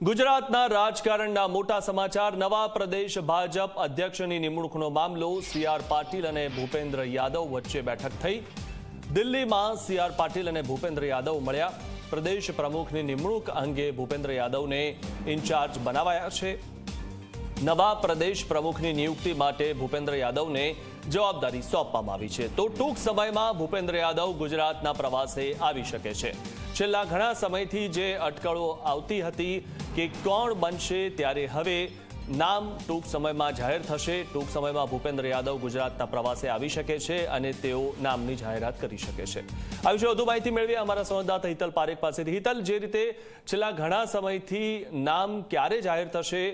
ગુજરાતના રાજકારણના મોટા સમાચાર। નવા પ્રદેશ ભાજપ અધ્યક્ષની નિમણૂકનો મામલો। સીઆર પાટીલ અને ભૂપેન્દ્ર યાદવ વચ્ચે બેઠક થઈ। દિલ્હીમાં સીઆર પાટીલ અને ભૂપેન્દ્ર યાદવ મળ્યા। પ્રદેશ પ્રમુખની નિમણૂક અંગે ભૂપેન્દ્ર યાદવને ઇન્ચાર્જ બનાવાયા છે। નવા પ્રદેશ પ્રમુખની નિયુક્તિ માટે ભૂપેન્દ્ર યાદવને જવાબદારી સોંપવામાં આવી છે। તો ટૂંક સમયમાં ભૂપેન્દ્ર યાદવ ગુજરાતના પ્રવાસે આવી શકે છે। છેલ્લા ઘણા સમયથી જે અટકળો આવતી હતી કે કોણ બનશે, ત્યારે હવે નામ ટૂંક સમયમાં જાહેર થશે। ટૂંક સમયમાં ભૂપેન્દ્ર યાદવ ગુજરાતના પ્રવાસે આવી શકે છે અને તેઓ નામની જાહેરાત કરી શકે છે। આ વિશે વધુ માહિતી મેળવીએ અમારા સંવાદદાતા હિતલ પારેખ પાસેથી। હિતલ, જે રીતે છેલ્લા ઘણા સમયથી નામ ક્યારે જાહેર થશે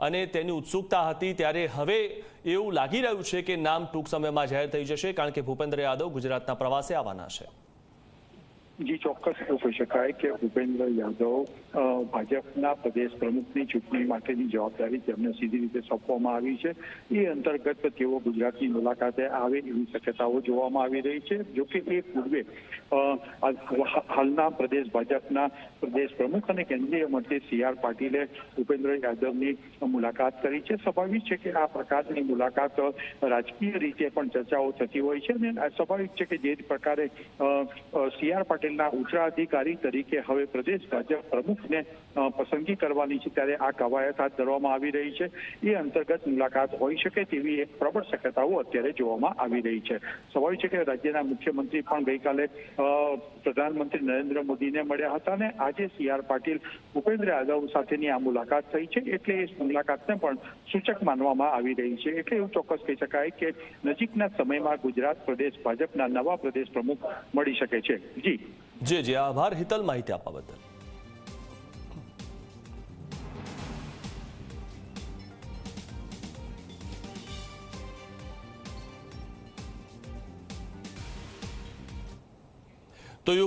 અને તેની ઉત્સુકતા હતી, ત્યારે હવે એવું લાગી રહ્યું છે કે નામ ટૂંક સમયમાં જાહેર થઈ જશે, કારણ કે ભૂપેન્દ્ર યાદવ ગુજરાતના પ્રવાસે આવવાના છે। જી, ચોક્કસ એવું કહી શકાય કે ભૂપેન્દ્ર યાદવ ભાજપના પ્રદેશ પ્રમુખની ચૂંટણી માટેની જવાબદારી તેમને સીધી રીતે સોંપવામાં આવી છે। એ અંતર્ગત તેઓ ગુજરાતની મુલાકાતે આવે એવી શક્યતાઓ જોવામાં આવી રહી છે। જોકે એ પૂર્વે હાલના પ્રદેશ ભાજપના પ્રદેશ પ્રમુખ અને કેન્દ્રીય મંત્રી સીઆર પાટીલે ભૂપેન્દ્ર યાદવની મુલાકાત કરી છે। સ્વાભાવિક છે કે આ પ્રકારની મુલાકાત રાજકીય રીતે પણ ચર્ચાઓ થતી હોય છે અને સ્વાભાવિક છે કે જે પ્રકારે સીઆર પાટીલ ઉચ્ચ અધિકારી તરીકે હવે પ્રદેશ ભાજપ પ્રમુખને પસંદગી કરવાની છે, ત્યારે આ કવાયત હાથ ધરવામાં આવી રહી છે। એ અંતર્ગત મુલાકાત હોઈ શકે તેવી એક પ્રબળ શક્યતાઓ અત્યારે જોવામાં આવી રહી છે। સ્વાભાવિક છે કે રાજ્યના મુખ્યમંત્રી પણ ગઈકાલે પ્રધાનમંત્રી નરેન્દ્ર મોદીને મળ્યા હતા અને આજે સીઆર પાટીલ ભૂપેન્દ્ર યાદવ સાથેની આ મુલાકાત થઈ છે, એટલે એ મુલાકાતને પણ સૂચક માનવામાં આવી રહી છે। એટલે એવું ચોક્કસ કહી શકાય કે નજીકના સમયમાં ગુજરાત પ્રદેશ ભાજપના નવા પ્રદેશ પ્રમુખ મળી શકે છે। જી, આભાર હિતલ, માહિતી આપવા બદલ।